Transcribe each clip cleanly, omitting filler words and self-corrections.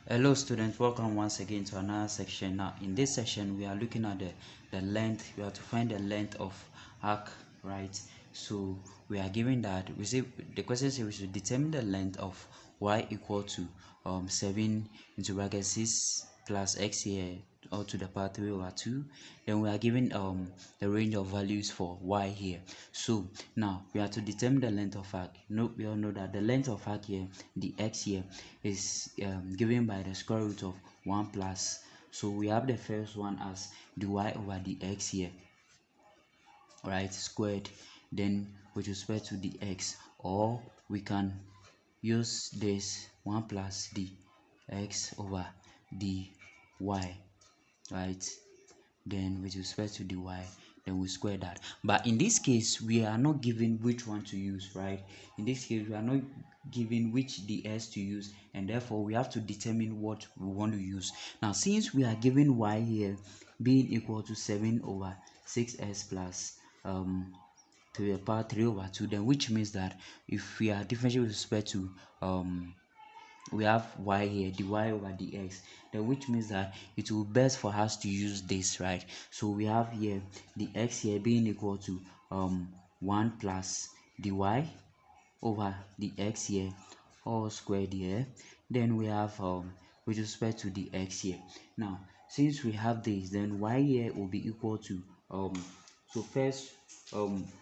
Hello students, welcome once again to another section. Now in this section we are looking at the length. We have to find the length of arc, right? So we are given that we say the question says we should determine the length of y equal to 7 into bracket 6 plus x here all to the power 3 over 2. Then we are given the range of values for y here. So now we have to determine the length of arc. We all know that the length of arc here, the x here, is given by the square root of 1 plus. So we have the first one as the y over the x here, right, squared, then with respect to the x, or we can use this 1 plus the x over the y, right, then with respect to the y, then we square that. But in this case we are not given which one to use, right? In this case we are not given which the s to use, and therefore we have to determine what we want to use. Now since we are given y here being equal to 7 over 6s plus to the power 3 over 2, then which means that if we are differentiating with respect to we have y here, the y over the x, then which means that it will be best for us to use this, right? So we have here the x here being equal to 1 plus the y over the x here all squared here. Then we have with respect to the x here. Now since we have this, then y here will be equal to so first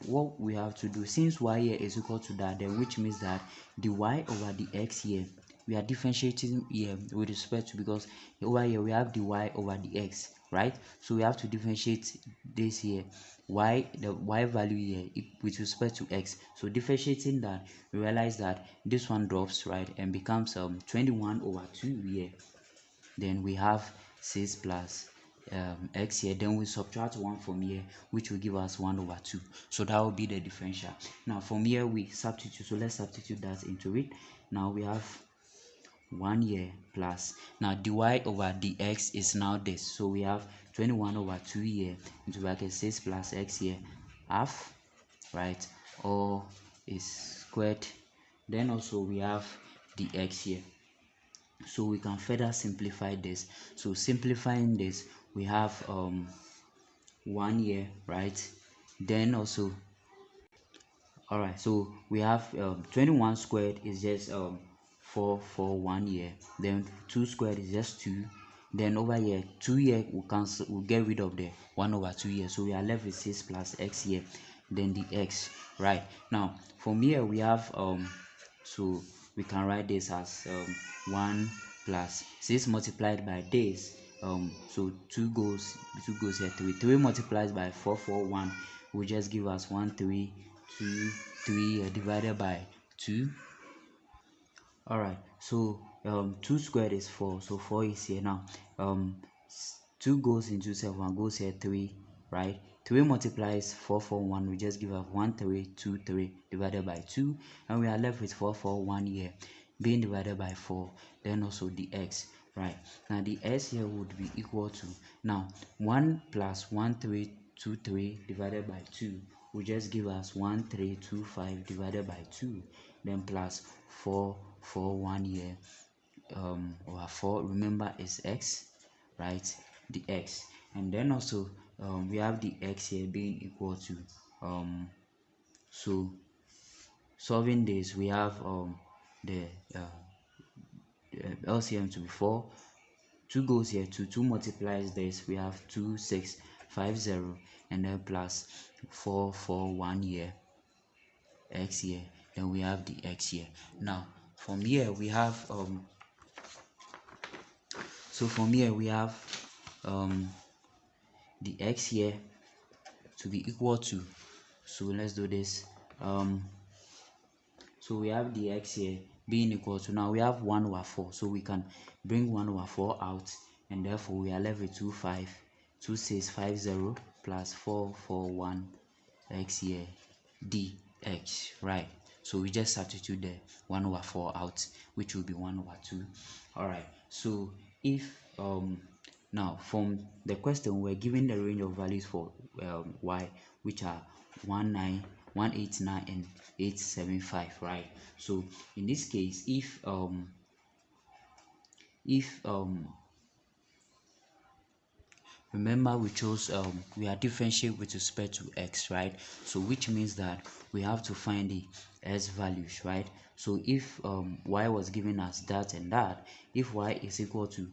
what we have to do, since y here is equal to that, then which means that the y over the x here, we are differentiating here with respect to, because over here we have the y over the x, right? So we have to differentiate this here, y, the y value here with respect to x. So differentiating that, we realize that this one drops, right, and becomes 21 over 2 here. Then we have 6 plus x here, then we subtract 1 from here, which will give us 1 over 2. So that will be the differential. Now from here we substitute, so let's substitute that into it. Now we have 1 here plus, now dy over dx is now this, so we have 21 over 2 here into bracket 6 plus x here half, right, or is squared. Then also we have the x here, so we can further simplify this. So simplifying this, we have 1 here, right, then also all right, so we have 21 squared is just 441 here, then 2 squared is just 2, then over here 2 here we cancel, we'll get rid of the 1 over 2 here, so we are left with 6 plus x here, then the x, right? Now from here we have so we can write this as 1 plus 6 multiplied by this, so 2 goes here, 3 multiplied by 441 will just give us 3 divided by 2. All right, so 2 squared is 4, so 4 is here. Now 2 goes into 7, goes here 3, right? 3 multiplies 441 will just give us 1323 divided by 2, and we are left with 441 here being divided by 4, then also the x, right? Now the s here would be equal to, now 1 plus 1323 divided by 2 will just give us 1325 divided by 2, then plus 441 here over 4, remember is x, right, the x, and then also we have the x here being equal to so solving this, we have the LCM to be 4, 2 goes here, 2 multiplies this, we have 2650, and then plus 441 here, x here, then we have the x here. Now from here we have so from here we have the x here to be equal to, so let's do this, so we have the x here being equal to, now we have 1 over 4, so we can bring 1 over 4 out, and therefore we are left with 2650 plus 441 x here dx, right? So we just substitute the 1 over 4 out, which will be 1 over 2. All right, so if now from the question we're given the range of values for y, which are 189 and 875, right? So in this case, if if remember we chose we are differentiate with respect to x, right? So which means that we have to find the s values, right? So if y was given as that and that, if y is equal to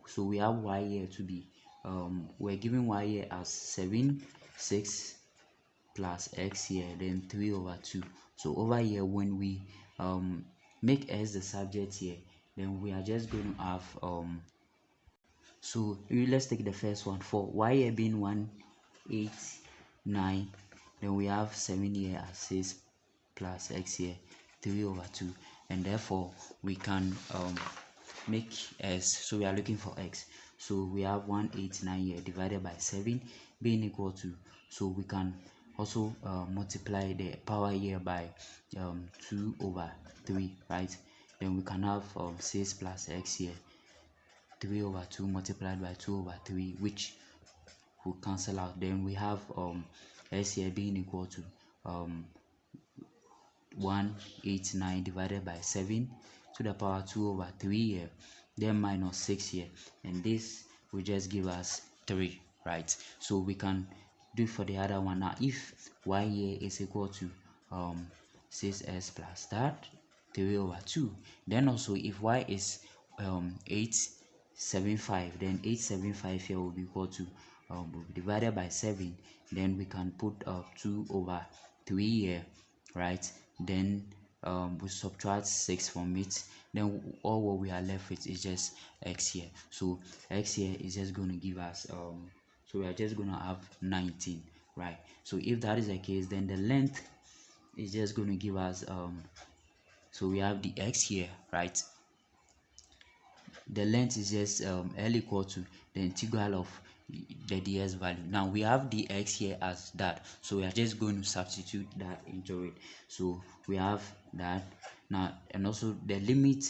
so we have y here to be we're giving y here as 7 6 plus x here, then 3 over 2. So over here, when we make s the subject here, then we are just going to have so let's take the first one. For y here being 1 8 9, then we have 7 here as 6 plus x here 3 over 2, and therefore we can make s. So we are looking for x, so we have 189 here divided by 7 being equal to, so we can also multiply the power here by 2 over 3, right? Then we can have 6 plus x here 3 over 2 multiplied by 2 over 3, which will cancel out. Then we have s here being equal to 189 divided by 7 to the power 2 over 3 here, then minus 6 here, and this will just give us 3, right? So we can do for the other one. Now if y here is equal to 6s plus that 3 over 2, then also if y is 875, then 875 here will be equal to will be divided by 7, then we can put 2 over 3 here, right? Then we subtract 6 from it, then all what we are left with is just x here. So x here is just going to give us so we are just going to have 19, right? So if that is the case, then the length is just going to give us so we have the x here, right? The length is just L equal to the integral of the ds value. Now we have the x here as that, so we are just going to substitute that into it. So we have that now, and also the limit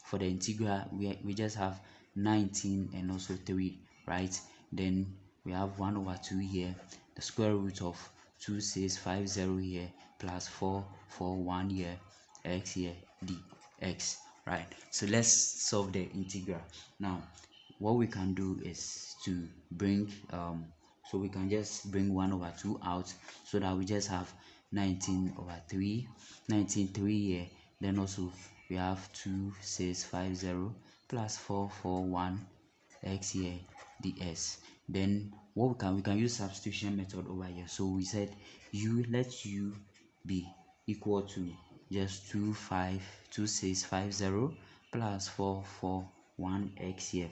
for the integral, we just have 19 and also 3, right? Then we have 1 over 2 here, the square root of 2650 here, plus 441 here, x here, dx, right? So let's solve the integral. Now what we can do is to bring so we can just bring 1 over 2 out, so that we just have 19 over 3, 3 here, then also we have 2650 plus 441 x here ds. Then what we can use substitution method over here. So we said let u be equal to just 2650 plus 441 x here.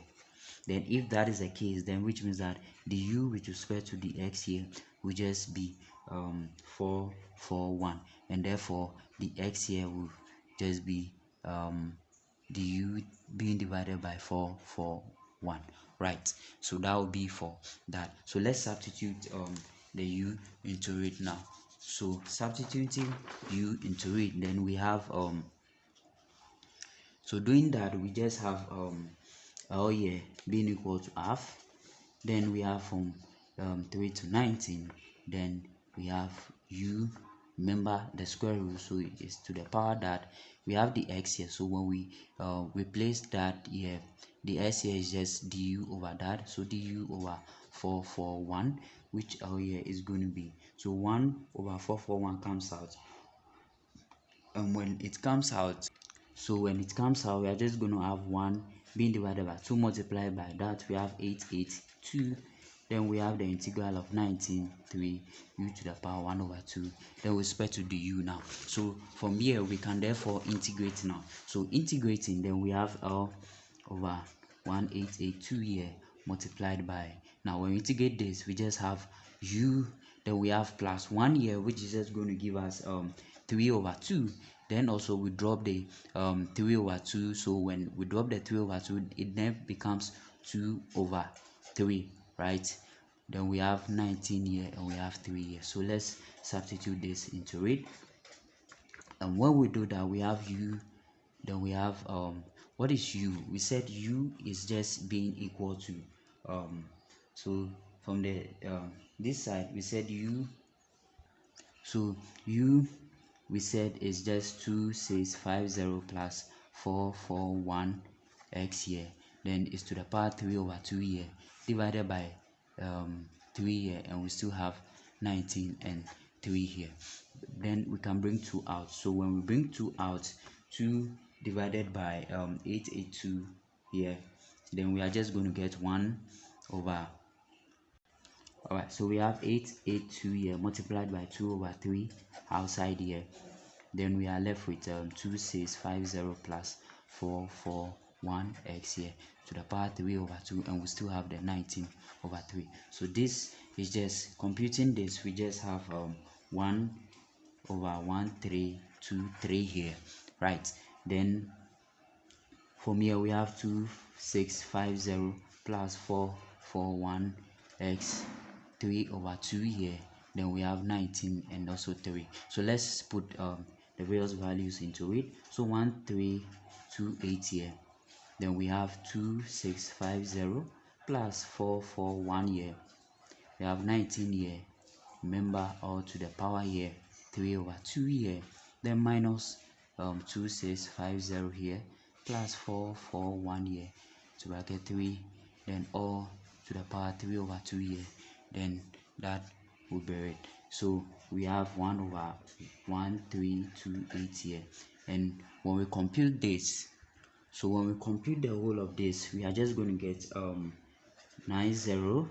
Then if that is the case, then which means that the u with respect to the x here will just be 441, and therefore the x here will just be the u being divided by 441, right? So that will be for that. So let's substitute the u into it now. So substituting u into it, then we have so doing that, we just have L here being equal to half, then we have from 3 to 19, then we have u, remember the square root, so it is to the power that we have the x here. So when we replace that here, the s here is just du over that, so du over 441, which L here is going to be, so 1 over 441 comes out, and when it comes out, so when it comes out, we are just going to have 1 being divided by 2 multiplied by that, we have 882. Then we have the integral of 19 3 u to the power 1 over 2. Then we respect to the u now. So from here we can therefore integrate now. So integrating, then we have L over 1882 here multiplied by, now when we integrate this, we just have u, then we have plus 1 here, which is just going to give us 3 over 2. Then also we drop the 3 over 2, so when we drop the 3 over 2, it then becomes 2 over 3, right? Then we have 19 here and we have 3 here. So let's substitute this into it, and when we do that, we have u, then we have what is u? We said u is just being equal to so from the this side we said u, so u we said is just 2650 plus 441 x here, then it's to the power 3 over 2 here, divided by 3 here, and we still have 19 and 3 here. Then we can bring 2 out. So when we bring 2 out, 2 divided by 882 here, then we are just going to get 1 over. Alright, so we have 882 here multiplied by 2 over 3 outside here. Then we are left with 2650 plus 441x here to the power 3 over 2, and we still have the 19 over 3. So this is just computing this. We just have 1 over 1323 here, right? Then from here we have 2650 plus 441x 3 over 2 here. Then we have 19 and also 3. So let's put the various values into it. So 1328 here. Then we have 2650 plus 441 here. We have 19 here. Remember, all to the power here 3 over 2 here. Then minus 2650 here plus 441 here to bracket 3. Then all to the power 3 over 2 here. Then that will be it. So we have 1 over 1328 here. And when we compute this, so when we compute the whole of this, we are just going to get 90.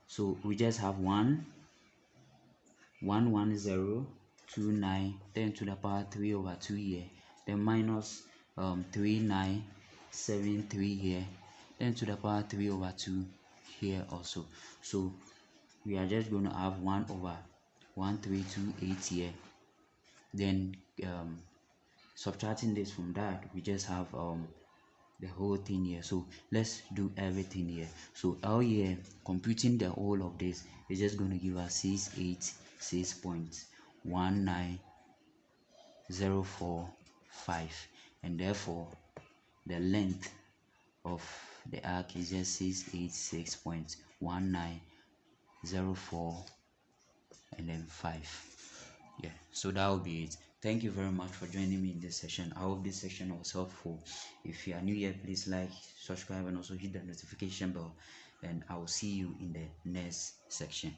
So we just have 11029, then to the power 3 over 2 here, then minus 3973 here, then to the power 3 over 2 here also. So we are just going to have 1 over 1328 here. Then subtracting this from that, we just have the whole thing here. So let's do everything here. So out here, computing the whole of this is just going to give us 686.19045, and therefore the length of the arc is just 686.1904 and then 5. Yeah, so that will be it. Thank you very much for joining me in this session. I hope this session was helpful. If you are new here, please like, subscribe, and also hit the notification bell, and I will see you in the next section.